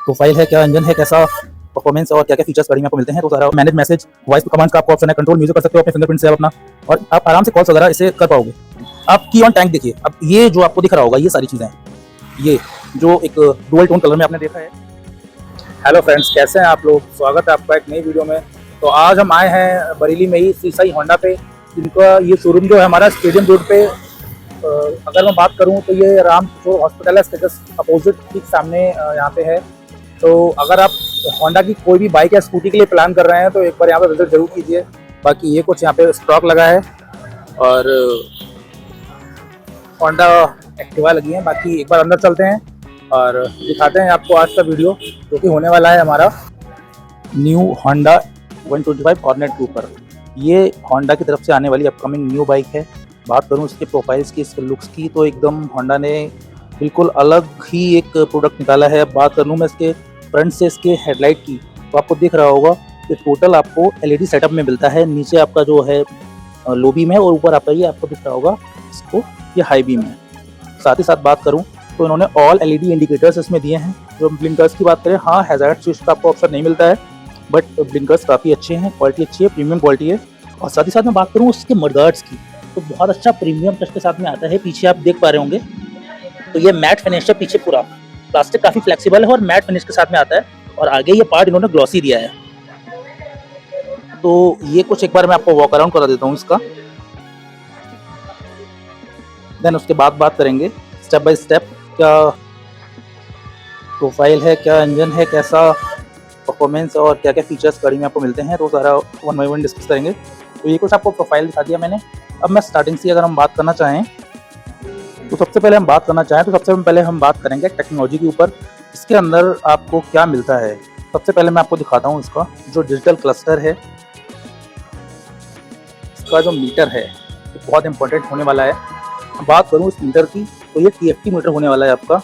Profile है, क्या engine है, कैसा परफॉर्मेंस और क्या क्या फीचर्स गाड़ी में आपको मिलते हैं। तो सारा मैनेज मैसेज, वॉइस कमांड्स का आपको ऑप्शन है, कंट्रोल म्यूजिक कर सकते हो अपने फिंगरप्रिंट से आप अपना, और आप आराम से कॉल्स वगैरह इसे कर पाओगे। आप की ऑन टैंक देखिए, अब ये जो आपको दिख रहा होगा ये सारी चीज़ें हैं, ये जो एक डुअल टोन कलर में आपने देखा है। हेलो फ्रेंड्स, कैसे हैं आप लोग? स्वागत है आपका एक नई वीडियो में। तो आज हम आए हैं बरेली में ही सीसाई होंडा पे, जिनका ये शोरूम जो है हमारा स्टेडियम रोड पे, अगर मैं बात करूं तो ये राम किशोर हॉस्पिटल है, इसके जस्ट अपोजिट ठीक सामने यहाँ पे है। तो अगर आप होंडा की कोई भी बाइक या स्कूटी के लिए प्लान कर रहे हैं तो एक बार यहाँ पे विजिट जरूर कीजिए। बाकी ये कुछ यहाँ पे स्टॉक लगा है और होंडा एक्टिवा लगी है। बाकी एक बार अंदर चलते हैं और दिखाते हैं आपको आज का वीडियो, जो कि होने वाला है हमारा न्यू होंडा 125 हॉर्नेट पर। ये होंडा की तरफ से आने वाली अपकमिंग न्यू बाइक है। बात करूं इसके प्रोफाइल्स की, इसके लुक्स की, तो एकदम होंडा ने बिल्कुल अलग ही एक प्रोडक्ट निकाला है। बात करूं मैं इसके फ्रंट से इसके हेडलाइट की, तो आपको दिख रहा होगा कि टोटल आपको एलईडी सेटअप में मिलता है। नीचे आपका जो है लो बीम है और ऊपर आपका ये आपको दिख रहा होगा इसको ये हाई बीम है। साथ ही साथ बात करूं तो इन्होंने ऑल एलईडी इंडिकेटर्स इसमें दिए हैं। जो ब्लिंकर्स की बात करें, हाँ हैजार्ड स्विच का आपको ऑप्शन नहीं मिलता है, बट ब्लिंकर्स काफ़ी अच्छे हैं, क्वालिटी अच्छी है, प्रीमियम क्वालिटी है। और साथ ही साथ मैं बात करूँ उसके मडगार्ड्स की, तो बहुत अच्छा प्रीमियम टच के साथ में आता है। पीछे आप देख पा रहे होंगे तो ये मैट फिनिश है, पीछे पूरा प्लास्टिक काफ़ी फ्लेक्सिबल है और मैट फिनिश के साथ में आता है। और आगे ये पार्ट इन्होंने ग्लॉसी दिया है। तो ये कुछ एक बार मैं आपको वॉक अराउंड करा देता हूँ इसका, देन उसके बाद बात करेंगे स्टेप बाय स्टेप क्या प्रोफाइल है, क्या इंजन है, कैसा परफॉर्मेंस और क्या क्या फीचर्स गाड़ी में आपको मिलते हैं। तो सारा वन बाय वन डिस्कस करेंगे। तो ये कुछ आपको प्रोफाइल दिखा दिया मैंने। अब मैं स्टार्टिंग से अगर हम बात करना चाहें तो सबसे पहले हम बात करेंगे टेक्नोलॉजी के ऊपर। इसके अंदर आपको क्या मिलता है, सबसे पहले मैं आपको दिखाता हूँ इसका जो डिजिटल क्लस्टर है। इसका जो मीटर है ये बहुत इंपॉर्टेंट होने वाला है। बात करूँ इस मीटर की तो ये TFT मीटर होने वाला है आपका।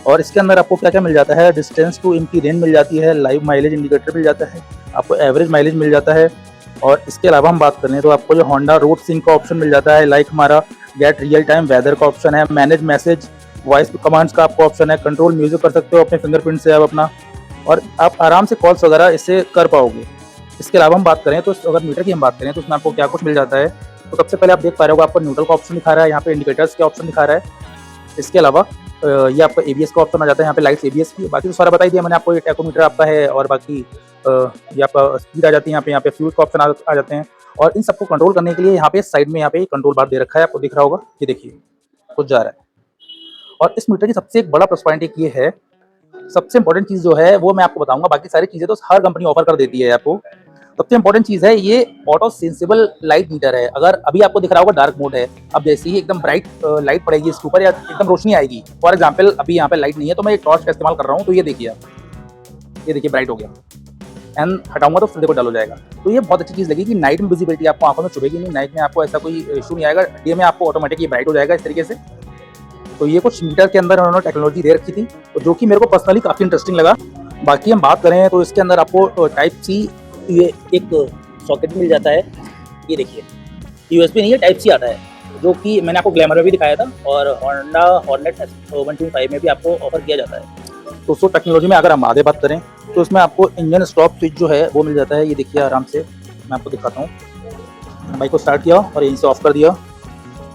और इसके अंदर आपको क्या क्या मिल जाता है, डिस्टेंस टू इनकी रेंज मिल जाती है, लाइव माइलेज इंडिकेटर मिल जाता है, आपको एवरेज माइलेज मिल जाता है। और इसके अलावा हम बात करें तो आपको जो होंडा रोड सिंक का ऑप्शन मिल जाता है, लाइक हमारा गेट रियल टाइम वेदर का ऑप्शन है, मैनेज मैसेज, वॉइस कमांड्स का आपको ऑप्शन है, कंट्रोल म्यूजिक कर सकते हो अपने फिंगरप्रिंट से आप अपना, और आप आराम से कॉल्स वगैरह इससे कर पाओगे। इसके अलावा हम बात करें तो अगर मीटर की हम बात करें तो उसमें आपको क्या कुछ मिल जाता है, तो सबसे पहले आप देख पा रहे हो आपको न्यूट्रल का ऑप्शन दिखा रहा है, यहाँ पे इंडिकेटर्स का ऑप्शन दिखा रहा है। इसके अलावा ये आपका ABS का ऑप्शन आ जाता है, यहाँ पे लाइट्स ABS की। बाकी तो सारा बता ही दिया मैंने आपको, ये टैकोमीटर आपका है और बाकी ये आपका स्पीड आ जाती है, यहाँ पे फ्यूल का ऑप्शन आ जाते हैं। और इन सबको कंट्रोल करने के लिए यहाँ पे साइड में यहाँ पे कंट्रोल बार दे रखा है, आपको दिख रहा होगा, ये देखिए कुछ जा रहा है। और इस मीटर की सबसे एक बड़ा प्लस पॉइंट एक ये है, सबसे इंपॉर्टेंट चीज़ जो है वो मैं आपको बताऊंगा, बाकी सारी चीज़ें तो हर कंपनी ऑफर कर देती है आपको। सबसे इंपॉर्टेंट चीज़ है ये ऑटो सेंसिबल लाइट मीटर है। अगर अभी आपको दिख रहा होगा डार्क मोड है, अब जैसे ही एकदम ब्राइट लाइट पड़ेगी इसके ऊपर या एकदम रोशनी आएगी, फॉर एग्जांपल अभी यहाँ पे लाइट नहीं है तो मैं एक टॉर्च का इस्तेमाल कर रहा हूँ, तो ये देखिए आप, ये देखिए ब्राइट हो गया, एंड हटाऊंगा तो फिर देखो डल हो जाएगा। तो ये बहुत अच्छी चीज़ लगी कि नाइट में विजिबिलिटी आपको आंखों में चुभेगी नहीं, नाइट में आपको ऐसा कोई इशू नहीं आएगा, डे में आपको ऑटोमेटिकली ब्राइट हो जाएगा इस तरीके से। तो ये कुछ मीटर के अंदर उन्होंने टेक्नोलॉजी दे रखी थी, जो कि मेरे को पर्सनली काफ़ी इंटरेस्टिंग लगा। बाकी हम बात करें तो इसके अंदर आपको Type-C ये एक सॉकेट मिल जाता है, ये देखिए USB नहीं है, Type-C आता है, जो कि मैंने आपको ग्लैमर में भी दिखाया था और होंडा हॉर्नेट 125 में भी आपको ऑफर किया जाता है। तो उसको टेक्नोलॉजी में अगर हम आगे बात करें तो इसमें आपको इंजन स्टॉप स्विच जो है वो मिल जाता है, ये देखिए आराम से मैं आपको दिखाता हूँ। बाइक को स्टार्ट किया और यहीं से ऑफ कर दिया।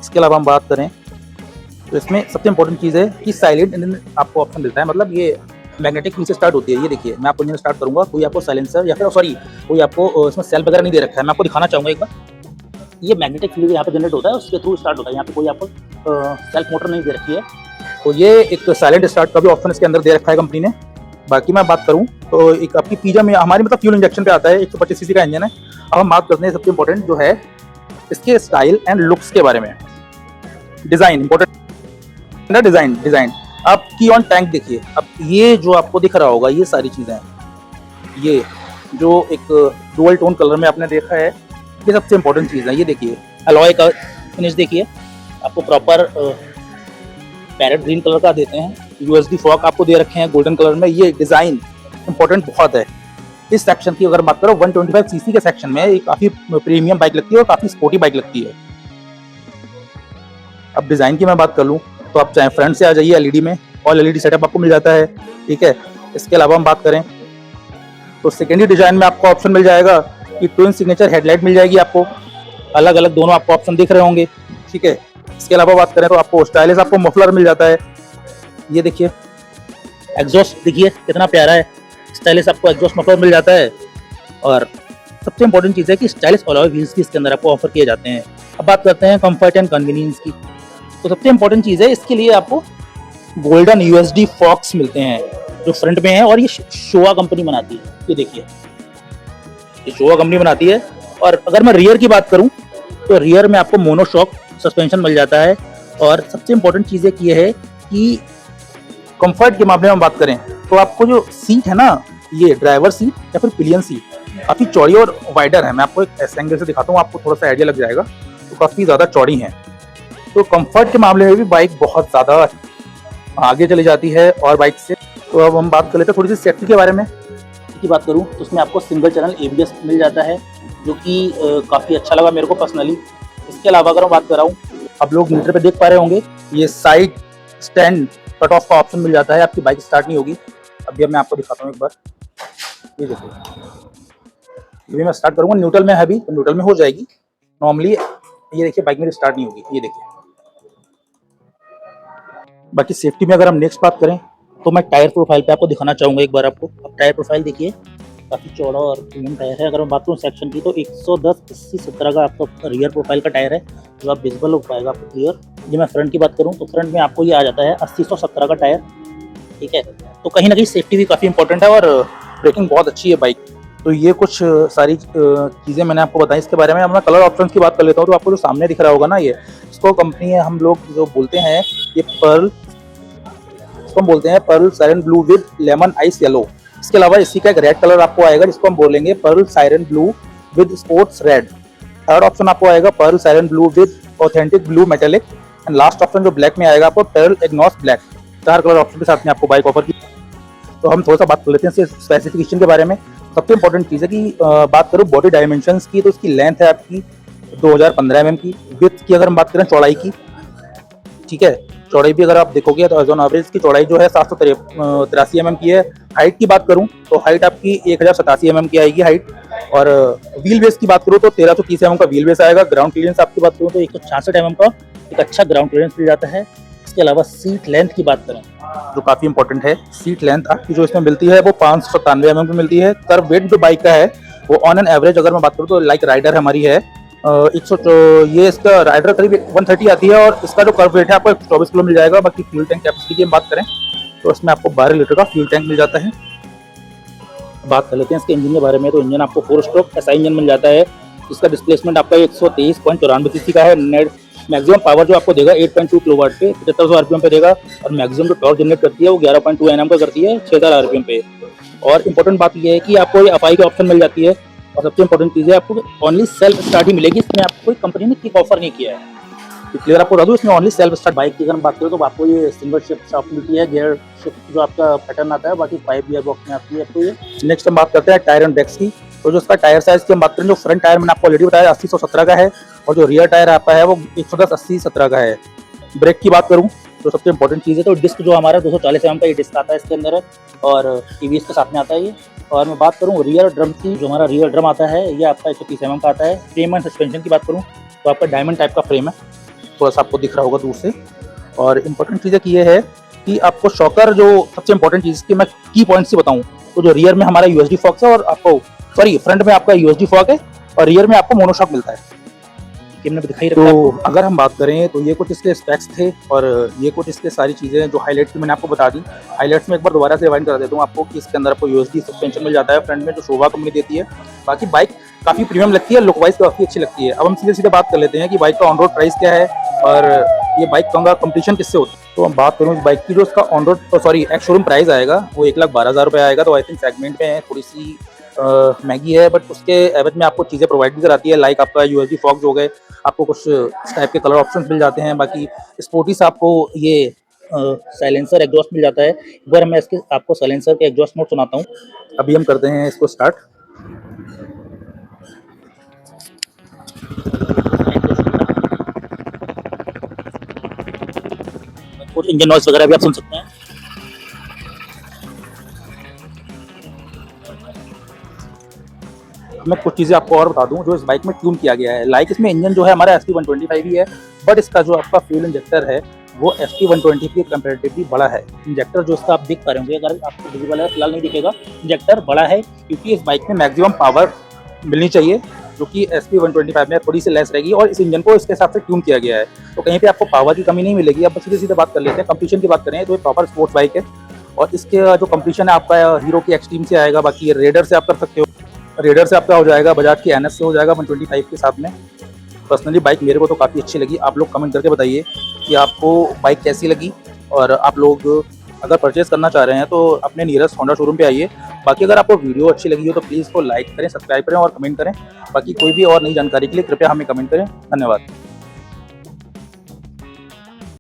इसके अलावा हम बात करें तो इसमें सबसे इंपॉर्टेंट चीज़ है कि साइलेंट इंजन आपको ऑप्शन मिलता है, मतलब ये मैग्नेटिक की से स्टार्ट होती है। ये देखिए मैं आपको इंजन स्टार्ट करूंगा, कोई आपको साइलेंसर या फिर कोई आपको इसमें सेल वगैरह नहीं दे रखा है। मैं आपको दिखाना चाहूँगा एक बार, ये मैग्नेटिक फील्ड यहाँ पे जनरेट होता है, उसके थ्रू स्टार्ट होता है। यहाँ पे कोई आपको सेल्फ मोटर नहीं दे रखी है, तो ये एक साइलेंट स्टार्ट का भी ऑप्शन इसके अंदर दे रखा है कंपनी ने। बाकी मैं बात करूँ तो एक आपकी पिज्जा में हमारी मतलब फ्यूल इंजेक्शन पे आता है, 125 cc का इंजन है। अब हम बात करते हैं सबसे इंपॉर्टेंट जो है इसके स्टाइल एंड लुक्स के बारे में। डिज़ाइन इंपॉर्टेंट, डिज़ाइन आप की ऑन टैंक देखिए। अब ये जो आपको दिख रहा होगा ये सारी चीज़ें हैं, ये जो एक डुअल टोन कलर में आपने देखा है, ये सबसे इंपॉर्टेंट चीज़ है। ये देखिए अलॉय का फिनिश देखिए, आपको प्रॉपर पैरेट ग्रीन कलर का देते हैं, USD फॉक आपको दे रखे हैं गोल्डन कलर में। ये डिज़ाइन इंपॉर्टेंट बहुत है। इस सेक्शन की अगर बात करो 125 cc के सेक्शन में, ये काफ़ी प्रीमियम बाइक लगती है और काफ़ी स्पोर्टी बाइक लगती है। अब डिज़ाइन की मैं बात कर लूँ तो आप चाहे फ्रंट से आ जाइए LED में, ऑल LED सेटअप आपको मिल जाता है, ठीक है। इसके अलावा हम बात करें तो सेकेंडरी डिजाइन में आपको ऑप्शन मिल जाएगा कि ट्विन सिग्नेचर हेडलाइट मिल जाएगी आपको, अलग अलग दोनों आपको ऑप्शन दिख रहे होंगे, ठीक है। इसके अलावा बात करें तो आपको स्टाइलिश आपको मफलर मिल जाता है, ये देखिए एग्जॉस्ट देखिए कितना प्यारा है, स्टाइलिश आपको एग्जॉस्ट मफलर मिल जाता है। और सबसे इंपॉर्टेंट चीज़ है कि स्टाइलिश अलॉय व्हील्स भी इसके अंदर आपको ऑफर किए जाते हैं। अब बात करते हैं कंफर्ट एंड कन्वीनियंस की, तो सबसे इंपॉर्टेंट चीज़ है इसके लिए आपको गोल्डन यूएसडी फॉक्स मिलते हैं जो फ्रंट में है, और ये शोवा कंपनी बनाती है, ये देखिए ये शोवा कंपनी बनाती है। और अगर मैं रियर की बात करूं तो रियर में आपको मोनोशॉक सस्पेंशन मिल जाता है। और सबसे इंपॉर्टेंट चीज़ एक ये है कि कंफर्ट के मामले में बात करें तो आपको जो सीट है ना, ये ड्राइवर सीट या फिर पिलियन सीट काफ़ी चौड़ी और वाइडर है। मैं आपको एक ऐसे एंगल से दिखाता हूँ, आपको थोड़ा सा आइडिया लग जाएगा, तो काफ़ी ज़्यादा चौड़ी है। तो कंफर्ट के मामले में भी बाइक बहुत ज़्यादा आगे चली जाती है और बाइक से। तो अब हम बात कर लेते हैं थोड़ी सी सेफ्टी के बारे में की बात करूं तो उसमें आपको सिंगल चैनल ABS मिल जाता है, जो कि काफ़ी अच्छा लगा मेरे को पर्सनली। इसके अलावा अगर मैं बात कर रहा हूँ, आप लोग मीटर पे देख पा रहे होंगे ये साइड स्टैंड कट ऑफ का ऑप्शन मिल जाता है, आपकी बाइक स्टार्ट नहीं होगी। अभी मैं आपको दिखाता हूँ एक बार, ये देखो ये मैं स्टार्ट करूँगा, न्यूट्रल में है अभी, तो न्यूट्रल में हो जाएगी नॉर्मली। ये देखिए बाइक मेरी स्टार्ट नहीं होगी, ये देखिए। बाकी सेफ्टी में अगर हम नेक्स्ट बात करें तो मैं टायर प्रोफाइल पे आपको दिखाना चाहूँगा एक बार आपको। अब टायर प्रोफाइल देखिए काफ़ी चौड़ा और प्रीमियम टायर है। अगर मैं बात करूँ सेक्शन की तो 110/80/17 का आपका रियर प्रोफाइल का टायर है, जो आप विजिबल हो पाएगा आपको क्लियर। ये मैं फ्रंट की बात करूँ तो फ्रंट में आपको ये आ जाता है 80/17 का टायर, ठीक है। तो कहीं ना कहीं सेफ्टी भी काफ़ी इंपॉर्टेंट है और ब्रेकिंग बहुत अच्छी है बाइक। तो ये कुछ सारी चीज़ें मैंने आपको बताई इसके बारे में। अब मैं कलर ऑप्शन की बात कर लेता हूँ, तो आपको जो सामने दिख रहा होगा ना, ये इसको कंपनी है हम लोग जो बोलते हैं ये पर्ल, इसको हम बोलते हैं pearl siren blue with lemon ice yellow. इसके अलावा इसी का एक रेड कलर आपको आएगा जिसको हम बोलेंगे pearl siren blue with sports red. Third option आपको आएगा pearl siren blue with authentic blue metallic, and last option जो ब्लैक में आएगा आपको पर्ल एग्नॉस ब्लैक। 4 कलर ऑप्शन के साथ में आपको बाइक ऑफर की। तो हम थोड़ा सा बात कर लेते हैं इसके स्पेसिफिकेशन के बारे में। सबसे इंपॉर्टेंट चीज़ है कि बात करूँ बॉडी डायमेंशंस की, तो इसकी लेंथ है आपकी 2015 mm की। विड्थ की अगर हम बात करें चौड़ाई की, ठीक है, चौड़ाई भी अगर आप देखोगे तो एज ऑन एवरेज की चौड़ाई जो है 783 mm की है। हाइट की बात करूं तो हाइट आपकी 1087 mm की आएगी हाइट। और व्हील बेस की बात करूं तो 1330 mm का व्हील बेस आएगा। ग्राउंड क्लियरेंस आपकी बात करूं तो 166 mm का एक अच्छा ग्राउंड क्लियरेंस मिल जाता है। इसके अलावा सीट लेंथ की बात करें जो काफ़ी इंपॉर्टेंट है, सीट लेंथ आपकी जो इसमें मिलती है वो 597 mm की मिलती है। कर्व वेट जो बाइक का है वो ऑन एन एवरेज अगर मैं बात करूँ तो लाइक राइडर हमारी है 100, ये इसका राइडर करीब 130 आती है, और इसका जो कर्व वेट है आपको 24 किलो मिल जाएगा। बाकी फ्यूल टैंक कैपेसिटी की हम बात करें तो इसमें आपको 12 लीटर का फ्यूल टैंक मिल जाता है। बात कर लेते हैं इसके इंजन के बारे में, तो इंजन आपको 4 स्ट्रोक SI इंजन मिल जाता है। इसका डिस्प्लेसमेंट आपका 123.94 cc का है। नेट मैक्सिमम पावर जो आपको देगा 8.2 किलोवाट पे 7500 आरपीएम पे देगा, और मैक्सिमम जो टॉर्क जनरेट करती है वो 11.2 Nm का करती है 6000 आरपीएम पे। और इंपॉर्टेंट बात यह है कि आपको ये FI की ऑप्शन मिल जाती है, और सबसे इंपॉर्टेंट चीज़ है आपको ओनली सेल्फ स्टार्ट ही मिलेगी। इसमें आपको कोई कंपनी ने किक ऑफर नहीं किया है, तो क्लियर आपको बता दूँ इसमें ओनली सेल्फ स्टार्ट। बाइक की अगर हम बात करें तो आपको ये सिंगल शिफ्ट ऑप्शन मिलती है, गियर शिफ्ट जो आपका पैटर्न आता है, बाकी 5 गियर बॉक्स में आती है आपको ये। नेक्स्ट हम बात करते हैं टायर एंड ब्रेक्स की। तो जो इसका टायर साइज की हम बात करें, जो फ्रंट टायर मैंने आपको ऑलरेडी बताया 80/117 का है, और जो रियर टायर आपका है वो 110/80/17 का है। ब्रेक की बात करूँ तो सबसे इंपॉर्टेंट चीज़ है तो डिस्क जो हमारा 240 mm का ये डिस्क आता है इसके अंदर, और TVS के साथ में आता है ये। और मैं बात करूँ रियर ड्रम की, जो हमारा रियर ड्रम आता है ये आपका 130 mm का आता है। फ्रेम एंड सस्पेंशन की बात करूँ तो आपका डायमंड टाइप का फ्रेम है, थोड़ा सा आपको दिख रहा होगा दूर से। और इम्पोर्टेंट चीज़ ये है कि आपको शॉकर, जो सबसे इंपॉर्टेंट चीज़ की मैं की पॉइंट्स ही बताऊँ तो जो रियर में हमारा USD फॉक्स है, और आपको फ्रंट में आपका USD फॉक है, और रियर में आपको मोनोशॉक मिलता है। हमने दिखाई रखा है। तो अगर हम बात करें तो ये कुछ इसके स्पेक्स थे, और ये कुछ इसके सारी चीज़ें जो हाईलाइट्स मैंने आपको बता दी। हाईलाइट्स में एक बार दोबारा से रिवाइंड करा देता हूँ आपको कि इसके अंदर आपको USD सस्पेंशन मिल जाता है फ्रंट में, जो शोभा कंपनी देती है। बाकी बाइक काफ़ी प्रीमियम लगती है, लुक वाइज काफ़ी अच्छी लगती है। अब हम सीधे सीधे बात कर लेते हैं कि बाइक का ऑन रोड प्राइस क्या है, और ये बाइक का कंपटीशन किससे होता है। तो हम बात करूँ इस बाइक की, जो इसका on road ex showroom price आएगा वो 1,12,000 रुपये आएगा। तो आई थिंक सेगमेंट में है, थोड़ी सी महंगी है, बट उसके एवज में आपको चीज़ें प्रोवाइड भी कराती है, लाइक आपका USD फॉक्स हो गए, आपको कुछ इस टाइप के कलर ऑप्शंस मिल जाते हैं। बाकी स्पोर्टी से आपको ये साइलेंसर एग्जॉस्ट मिल जाता है। एक बार मैं इसके आपको साइलेंसर के एग्जॉस्ट मोड सुनाता हूँ। अभी हम करते हैं इसको स्टार्ट। कुछ इंजन नॉइस वगैरह भी आप सुन सकते हैं। मैं कुछ चीज़ें आपको और बता दूं जो इस बाइक में ट्यून किया गया है। लाइक इसमें इंजन जो है हमारा SP125 ही है, बट इसका जो आपका फ्यूल इंजेक्टर है वो SP120 के कंपैरेटिवली बड़ा है। इंजेक्टर जो इसका आप देख पा रहे होंगे, अगर आपको विजिबल है, फिलहाल नहीं दिखेगा, इंजेक्टर बड़ा है क्योंकि इस बाइक में मैक्सिमम पावर मिलनी चाहिए जो कि SP125 में थोड़ी सी लेस रहेगी, और इस इंजन को इसके हिसाब से ट्यून किया गया है, तो कहीं पे आपको पावर की कमी नहीं मिलेगी। अब सीधे सीधे बात कर लेते हैं, कंपटीशन की बात करें तो ये प्रॉपर स्पोर्ट्स बाइक है, और इसके जो कंपटीशन है आपका हीरो की एक्सट्रीम से आएगा, बाकी रेडर से आप कर सकते हो, रेडर से आपका हो जाएगा, बजाज की NS से हो जाएगा 125 के साथ में। पर्सनली बाइक मेरे को तो काफ़ी अच्छी लगी। आप लोग कमेंट करके बताइए कि आपको बाइक कैसी लगी, और आप लोग अगर परचेज करना चाह रहे हैं तो अपने नियरेस्ट होंडा शोरूम पे आइए। बाकी अगर आपको वीडियो अच्छी लगी हो तो प्लीज़ इसको लाइक करें, सब्सक्राइब करें और कमेंट करें। बाकी कोई भी और नई जानकारी के लिए कृपया हमें कमेंट करें। धन्यवाद।